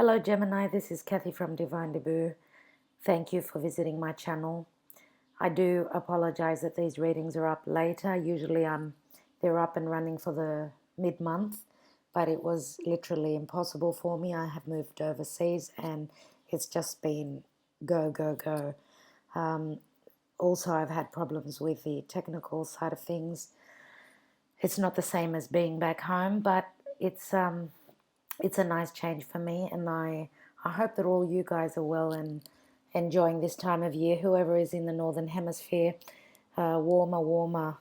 Hello Gemini, this is Kathy from Divine Debut. Thank you for visiting my channel. I do apologize that these readings are up later. Usually they're up and running for the mid-month, but it was literally impossible for me. I have moved overseas and it's just been go, go, go. Also, I've had problems with the technical side of things. It's not the same as being back home, but it's a nice change for me, and I hope that all you guys are well and enjoying this time of year. Whoever is in the northern hemisphere, warmer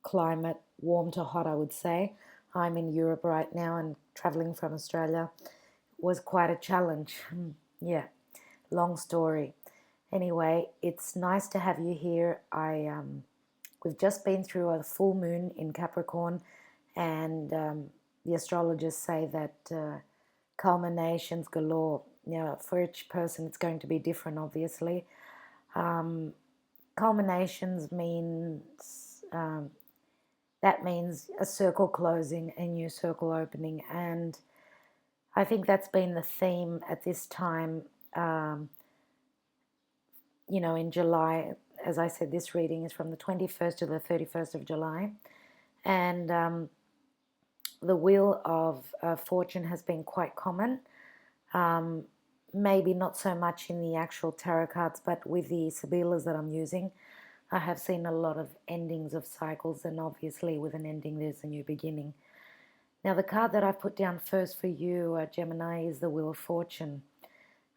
climate, warm to hot, I would say. I'm in Europe right now, and traveling from Australia was quite a challenge. Yeah, long story. Anyway, it's nice to have you here. We've just been through a full moon in Capricorn, and the astrologers say that culminations galore. For each person, it's going to be different, obviously. Culminations means that means a circle closing, a new circle opening, and I think that's been the theme at this time. In July, as I said, this reading is from the 21st to the 31st of July, and the Wheel of Fortune has been quite common. Maybe not so much in the actual tarot cards, but with the Sibilas that I'm using, I have seen a lot of endings of cycles, and obviously with an ending there's a new beginning. Now the card that I've put down first for you, Gemini, is the Wheel of Fortune.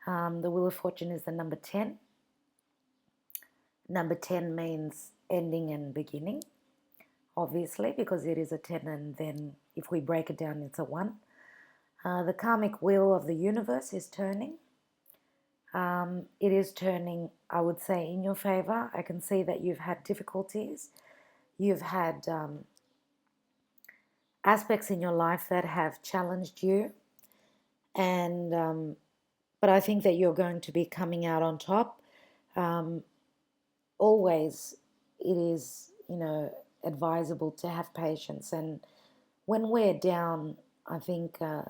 The Wheel of Fortune is the number 10. Number 10 means ending and beginning, obviously, because it is a 10, and then if we break it down, it's a 1. The karmic wheel of the universe is turning. It is turning, I would say, in your favor. I can see that you've had difficulties. You've had aspects in your life that have challenged you, and but I think that you're going to be coming out on top. Always, it is, advisable to have patience, and when we're down, I think the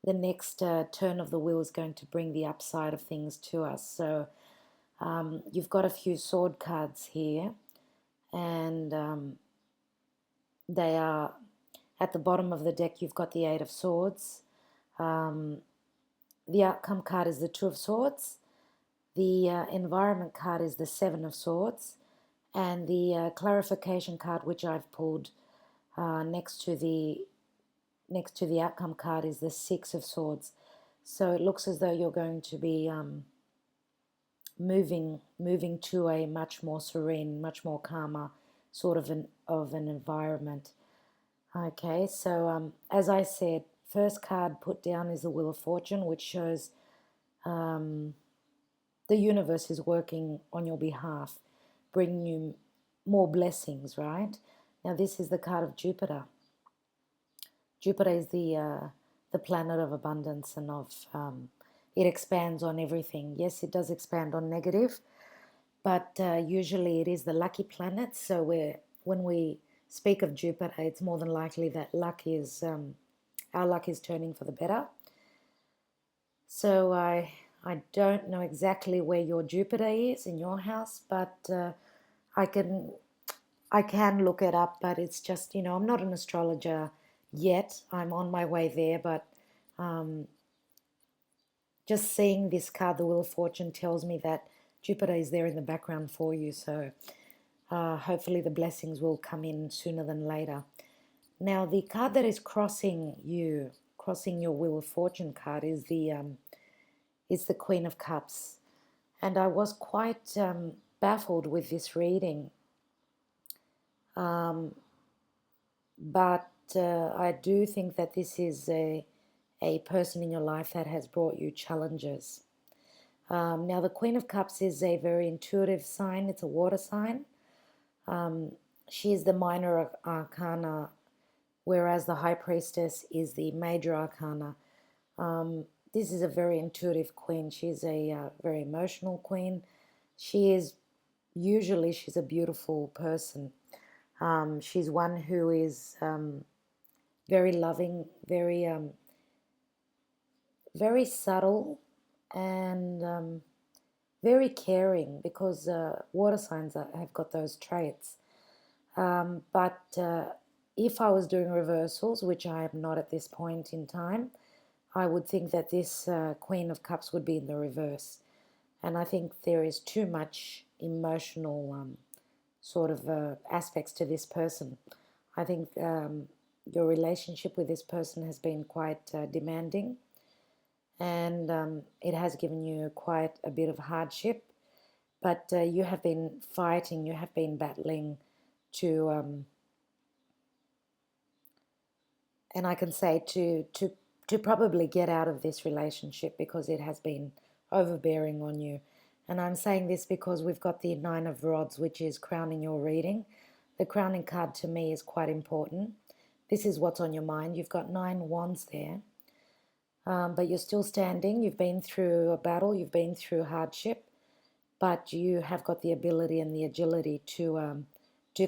next turn of the wheel is going to bring the upside of things to us. So you've got a few sword cards here, and they are at the bottom of the deck. You've got the Eight of Swords. The outcome card is the Two of Swords. The environment card is the Seven of Swords, and the clarification card, which I've pulled next to the outcome card, is the Six of Swords. So it looks as though you're going to be moving to a much more serene, much more calmer sort of an environment. Okay, so as I said, first card put down is the Wheel of Fortune, which shows the universe is working on your behalf, bringing you more blessings, right? Now this is the card of Jupiter. Jupiter is the planet of abundance and of it expands on everything. Yes, it does expand on negative, but usually it is the lucky planet. So when we speak of Jupiter, it's more than likely that our luck is turning for the better. So I don't know exactly where your Jupiter is in your house, but I can look it up. But it's just, I'm not an astrologer yet. I'm on my way there, but just seeing this card, the Wheel of Fortune, tells me that Jupiter is there in the background for you. So hopefully the blessings will come in sooner than later. Now the card that is crossing your Wheel of Fortune card is the Queen of Cups, and I was quite baffled with this reading, but I do think that this is a person in your life that has brought you challenges. Now the Queen of Cups is a very intuitive sign. It's a water sign. She is the minor arcana, whereas the High Priestess is the major arcana. This is a very intuitive queen. She's a very emotional queen. She's a beautiful person. She's one who is very loving, very very subtle and very caring, because water signs have got those traits. But if I was doing reversals, which I am not at this point in time, I would think that this Queen of Cups would be in the reverse. And I think there is too much emotional sort of aspects to this person. I think your relationship with this person has been quite demanding, and it has given you quite a bit of hardship. But you have been fighting, you have been battling to, and I can say to probably get out of this relationship, because it has been overbearing on you. And I'm saying this because we've got the Nine of Rods, which is crowning your reading. The crowning card to me is quite important. This is what's on your mind. You've got 9 wands there, but you're still standing. You've been through a battle, you've been through hardship, but you have got the ability and the agility to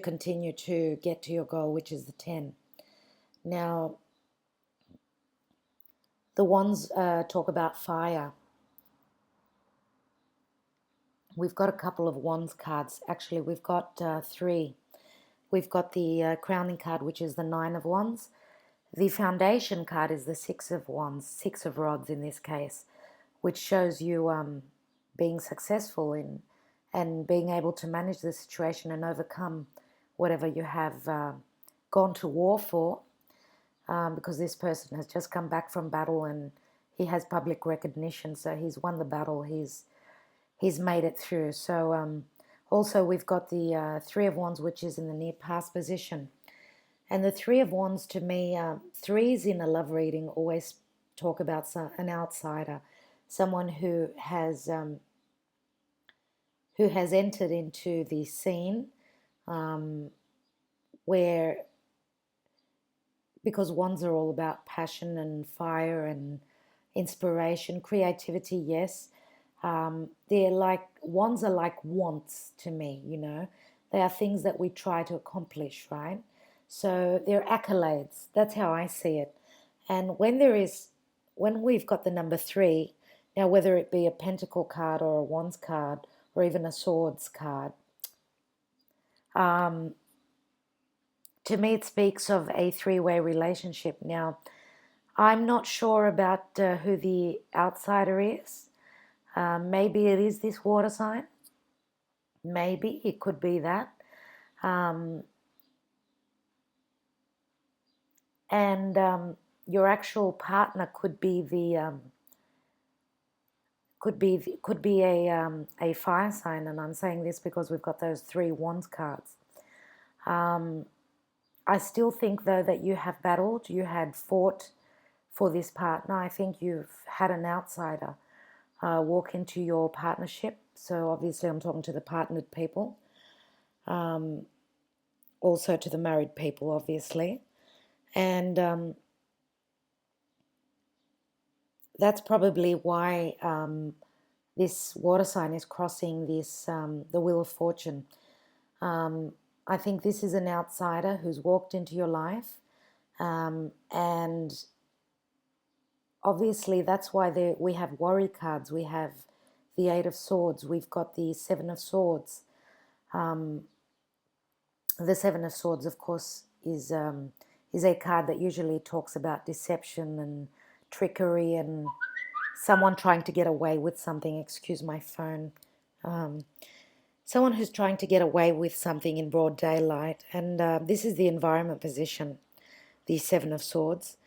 continue to get to your goal, which is the 10. Now, the wands talk about fire. We've got a couple of wands cards. Actually, we've got 3. We've got the crowning card, which is the 9 of wands. The foundation card is the 6 of wands, 6 of rods in this case, which shows you being successful in and being able to manage the situation and overcome whatever you have gone to war for, because this person has just come back from battle and he has public recognition, so he's won the battle, he's made it through. So also we've got the 3 of wands, which is in the near past position. And the 3 of wands, to me, 3s in a love reading always talk about an outsider, someone who has entered into the scene, where, because wands are all about passion and fire and inspiration, creativity, yes. They're like, wands are like wants to me, you know. They are things that we try to accomplish, right? So they're accolades. That's how I see it. And when we've got the number 3, now whether it be a pentacle card or a wands card or even a swords card, to me it speaks of a 3-way relationship. Now, I'm not sure about who the outsider is. Maybe it is this water sign. Maybe it could be that. And your actual partner could be a fire sign, and I'm saying this because we've got those 3 wands cards. I still think, though, that you have battled, you had fought for this partner. I think you've had an outsider walk into your partnership. So obviously I'm talking to the partnered people, also to the married people, obviously. And that's probably why this water sign is crossing this the Wheel of Fortune. I think this is an outsider who's walked into your life, and obviously that's why we have worry cards. We have the 8 of Swords. We've got the 7 of Swords. The 7 of Swords, of course, is a card that usually talks about deception and trickery and someone trying to get away with something. Excuse my phone. Someone who's trying to get away with something in broad daylight. And this is the environment position, the 7 of Swords.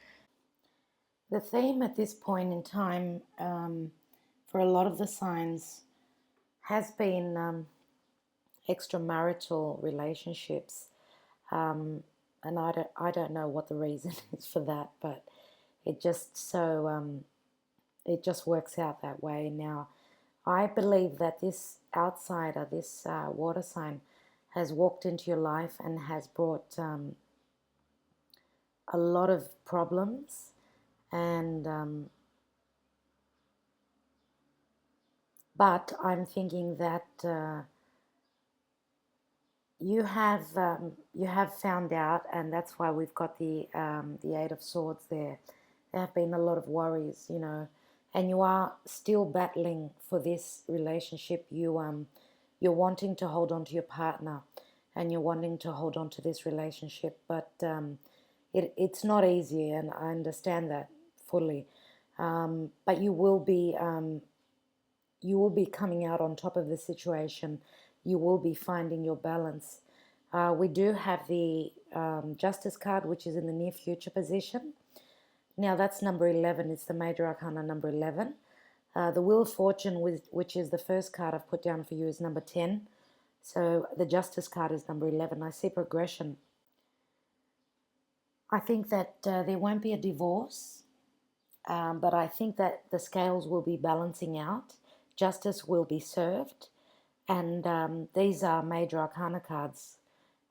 The theme at this point in time, for a lot of the signs, has been extramarital relationships. And I don't know what the reason is for that, but it just it just works out that way. Now, I believe that this outsider, this water sign, has walked into your life and has brought a lot of problems, and but I'm thinking that you have found out, and that's why we've got the 8 of Swords there. There have been a lot of worries, you know. and you are still battling for this relationship. You're wanting to hold on to your partner, and you're wanting to hold on to this relationship, but it's not easy, and I understand that fully. But you will be coming out on top of the situation. You will be finding your balance. We do have the Justice card, which is in the near future position. Now that's number 11. It's the major arcana number 11. The Wheel of Fortune, which is the first card I've put down for you, is number 10. So the Justice card is number 11. I see progression. I think that there won't be a divorce, but I think that the scales will be balancing out. Justice will be served. And these are major arcana cards,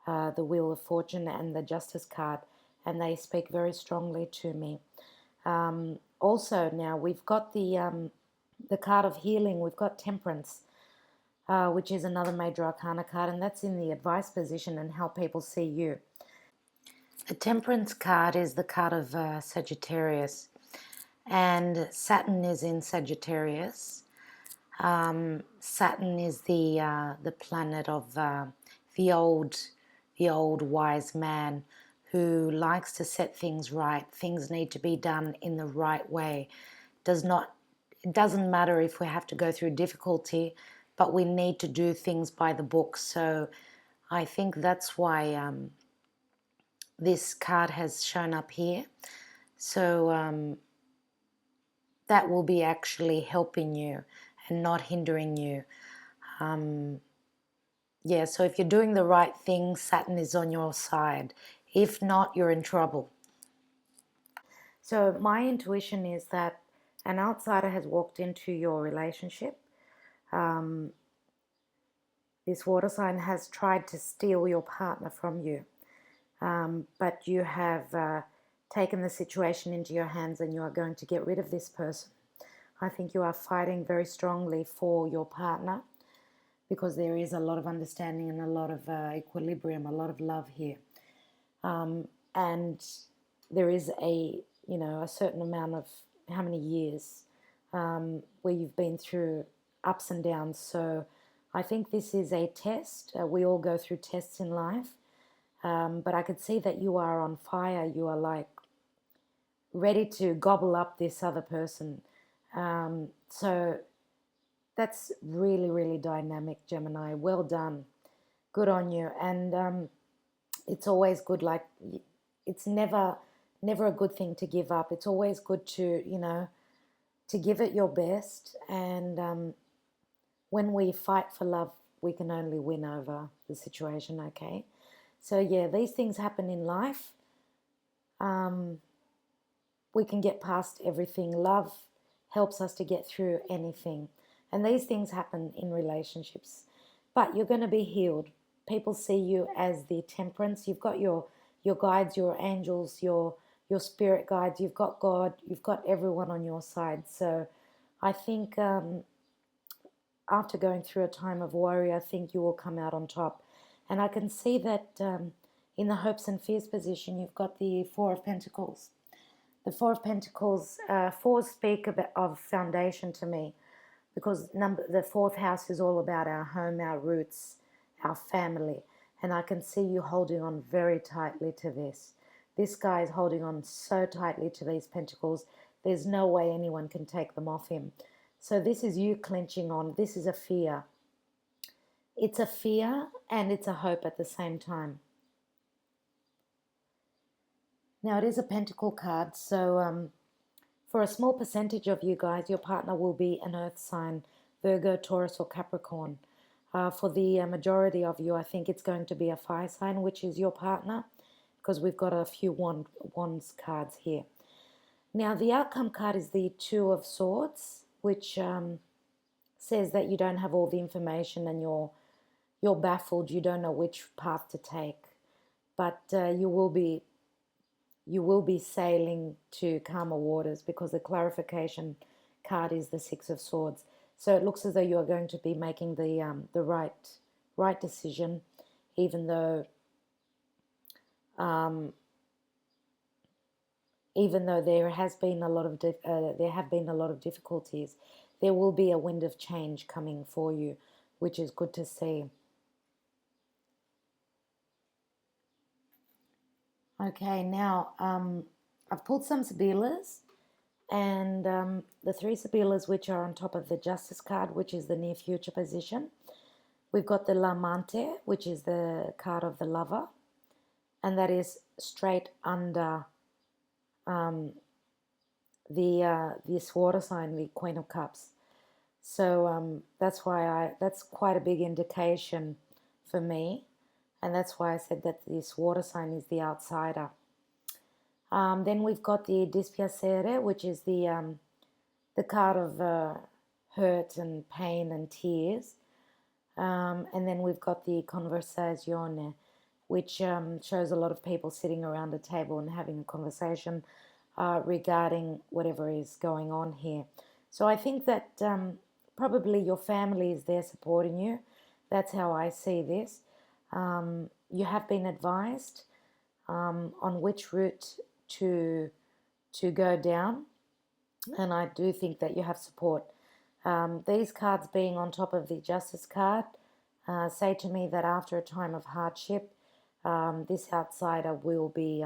the Wheel of Fortune and the Justice card, and they speak very strongly to me. Also, now we've got the card of healing. We've got Temperance, which is another major arcana card, and that's in the advice position and how people see you. The Temperance card is the card of Sagittarius, and Saturn is in Sagittarius. Saturn is the planet of the old wise man who likes to set things right. Things need to be done in the right way. It doesn't matter if we have to go through difficulty, but we need to do things by the book. So I think that's why this card has shown up here. So that will be actually helping you and not hindering you. Yeah, so if you're doing the right thing, Saturn is on your side. If not, you're in trouble. So my intuition is that an outsider has walked into your relationship. This water sign has tried to steal your partner from you. But you have taken the situation into your hands, and you are going to get rid of this person. I think you are fighting very strongly for your partner, because there is a lot of understanding and a lot of equilibrium, a lot of love here. And there is a certain amount of how many years where you've been through ups and downs. So I think this is a test. We all go through tests in life. But I could see that you are on fire. You are like ready to gobble up this other person. So that's really, really dynamic, Gemini. Well done. Good on you. And it's always good, like, it's never a good thing to give up. It's always good to, to give it your best. And when we fight for love, we can only win over the situation, okay? So yeah, these things happen in life. We can get past everything. Love helps us to get through anything. And these things happen in relationships. But you're going to be healed. People see you as the Temperance. You've got your guides, your angels, your spirit guides. You've got God. You've got everyone on your side. So I think after going through a time of worry, I think you will come out on top. And I can see that in the hopes and fears position, you've got the Four of Pentacles. The Four of Pentacles, fours speak of foundation to me, because the fourth house is all about our home, our roots, our family. And I can see you holding on very tightly to this. This guy is holding on so tightly to these pentacles. There's no way anyone can take them off him. So this is you clenching on. This is a fear. It's a fear and it's a hope at the same time. Now it is a pentacle card, so for a small percentage of you guys, your partner will be an earth sign, Virgo, Taurus, or Capricorn. For the majority of you, I think it's going to be a fire sign, which is your partner, because we've got a few wands cards here. Now the outcome card is the Two of Swords, which says that you don't have all the information and you're baffled. You don't know which path to take, but you will be sailing to calmer waters, because the clarification card is the Six of Swords. So it looks as though you are going to be making the right decision, even though even though there has been a lot of there have been a lot of difficulties, there will be a wind of change coming for you, which is good to see. Okay, now I've pulled some Sibilas, and the three Sibilas which are on top of the Justice card, which is the near future position. We've got the L'Amante, which is the card of the lover, and that is straight under this water sign, the Queen of Cups. So that's quite a big indication for me, and that's why I said that this water sign is the outsider. Then we've got the Dispiacere, which is the card of hurt and pain and tears. And then we've got the Conversazione, which shows a lot of people sitting around a table and having a conversation regarding whatever is going on here. So I think that probably your family is there supporting you. That's how I see this. You have been advised on which route to go down, and I do think that you have support. These cards being on top of the Justice card say to me that after a time of hardship, this outsider will be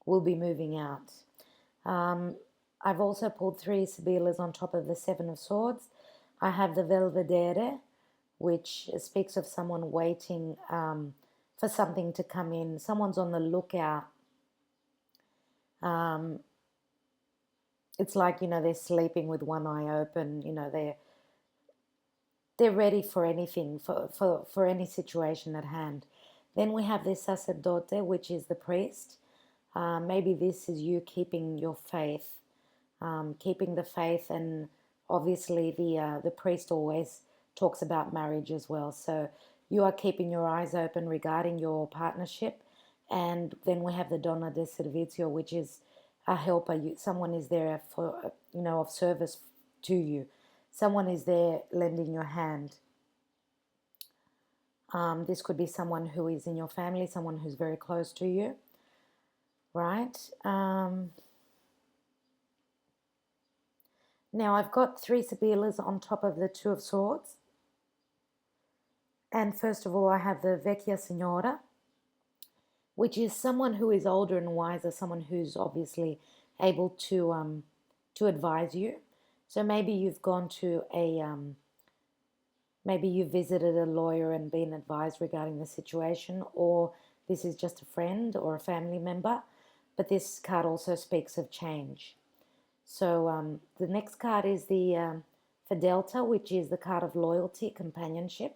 moving out. I've also pulled three Sibilas on top of the Seven of Swords. I have the Belvedere, which speaks of someone waiting for something to come in. Someone's on the lookout. It's like, they're sleeping with one eye open. They're ready for anything, for any situation at hand. Then we have the Sacerdote, which is the priest. Maybe this is you keeping your faith, keeping the faith, and obviously the priest always talks about marriage as well. So you are keeping your eyes open regarding your partnership. And then we have the Donna de Servizio, which is a helper. Someone is there for, of service to you. Someone is there lending your hand. This could be someone who is in your family, someone who's very close to you, right? Now I've got three Sibilas on top of the Two of Swords. And first of all, I have the Vecchia Signora, which is someone who is older and wiser, someone who's obviously able to advise you. So maybe you've gone to maybe you visited a lawyer and been advised regarding the situation, or this is just a friend or a family member. But this card also speaks of change. So the next card is the Fidelta, which is the card of loyalty, companionship.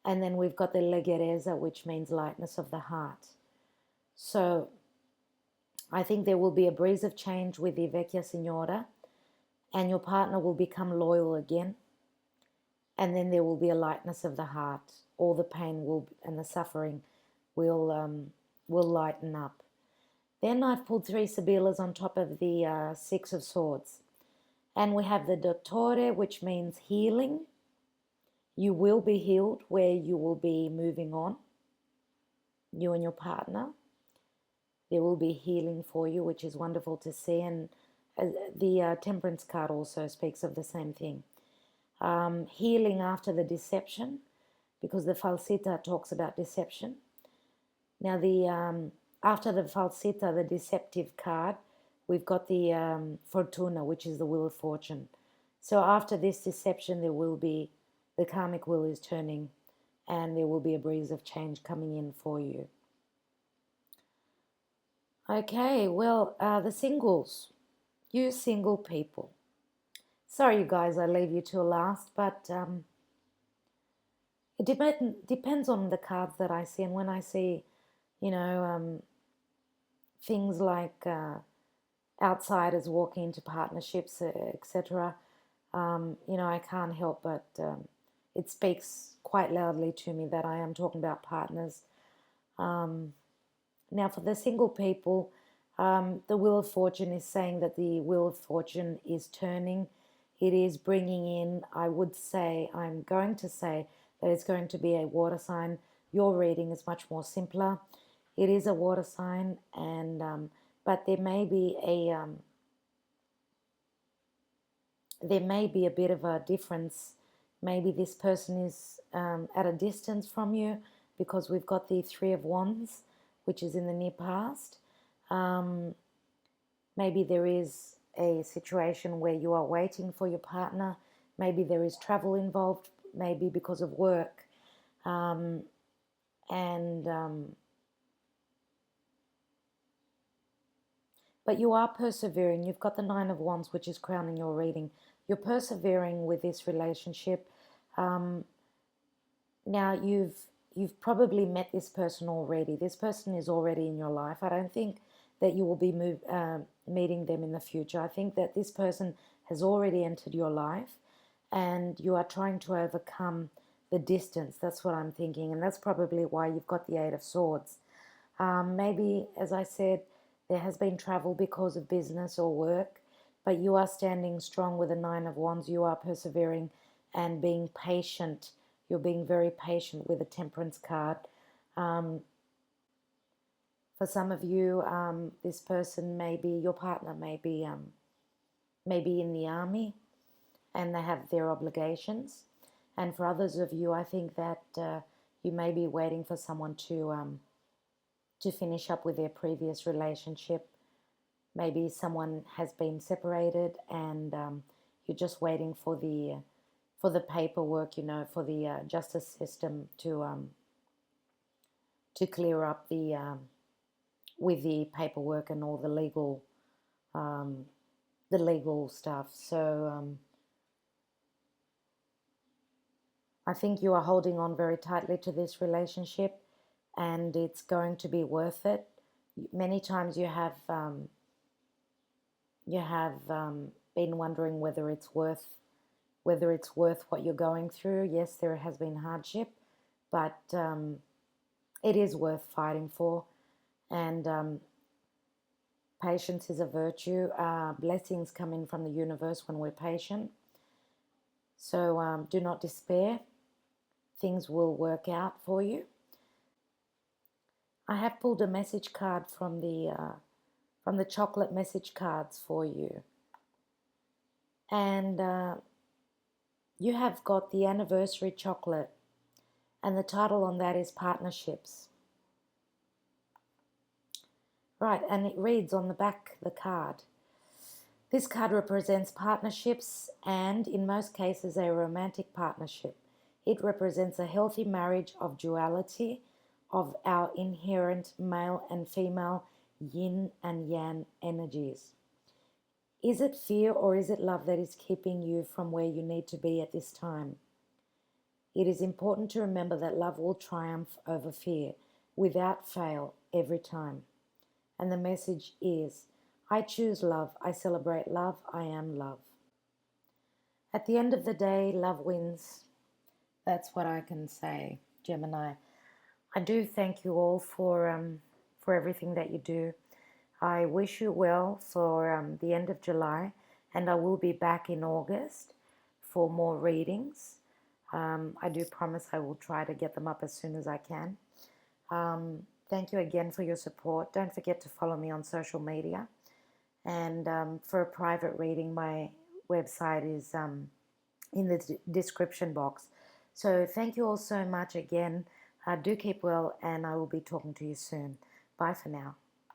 And then we've got the Leggerezza, which means lightness of the heart. So I think there will be a breeze of change with the Vecchia Signora, and your partner will become loyal again. And then there will be a lightness of the heart. All the pain and the suffering will lighten up. Then I've pulled three Sibilas on top of the Six of Swords. And we have the Dottore, which means healing. You will be healed, where you will be moving on, you and your partner. There will be healing for you, which is wonderful to see. And the Temperance card also speaks of the same thing. Healing after the deception, because the Falsità talks about deception. Now, after the Falsità, the deceptive card, we've got the Fortuna, which is the Wheel of Fortune. So after this deception, the karmic wheel is turning, and there will be a breeze of change coming in for you. Okay, well, the singles. You single people. Sorry, you guys, I leave you till last, but it depends on the cards that I see. And when I see, things like outsiders walking into partnerships, etc., I can't help but it speaks quite loudly to me that I am talking about partners. Now, for the single people, the Wheel of Fortune is saying that the Wheel of Fortune is turning. It is bringing in, I'm going to say that it's going to be a water sign. Your reading is much more simpler. It is a water sign, but there may be a bit of a difference. Maybe this person is at a distance from you, because we've got the Three of Wands, which is in the near past. Maybe there is a situation where you are waiting for your partner. Maybe there is travel involved, maybe because of work. And but you are persevering. You've got the Nine of Wands, which is crowning your reading. You're persevering with this relationship. Now you've probably met this person already. This person is already in your life. I don't think that you will be meeting them in the future. I think that this person has already entered your life, and you are trying to overcome the distance. That's what I'm thinking, and that's probably why you've got the Eight of Swords. Maybe, as I said, there has been travel because of business or work, but you are standing strong with the Nine of Wands. You are persevering and being patient. You're being very patient with the Temperance card. For some of you, this person may be, your partner may be in the army, and they have their obligations. And for others of you, I think that you may be waiting for someone to finish up with their previous relationship. Maybe someone has been separated, and you're just waiting for the paperwork, for the justice system to clear up with the paperwork and all the legal stuff. So I think you are holding on very tightly to this relationship, and it's going to be worth it. Many times you have been wondering whether it's worth what you're going through. Yes, there has been hardship, but it is worth fighting for. And patience is a virtue. Blessings come in from the universe when we're patient. So do not despair. Things will work out for you. I have pulled a message card from the chocolate message cards for you. And you have got the anniversary chocolate, and the title on that is Partnerships. Right, and it reads on the back of the card, this card represents partnerships, and in most cases a romantic partnership. It represents a healthy marriage of duality, of our inherent male and female yin and yang energies. Is it fear or is it love that is keeping you from where you need to be at this time? It is important to remember that love will triumph over fear, without fail, every time. And the message is, I choose love, I celebrate love, I am love. At the end of the day, love wins. That's what I can say, Gemini. I do thank you all for everything that you do. I wish you well for the end of July, and I will be back in August for more readings. I do promise I will try to get them up as soon as I can. Thank you again for your support. Don't forget to follow me on social media. And for a private reading, my website is in the description box. So thank you all so much again. Do keep well, and I will be talking to you soon. Bye for now.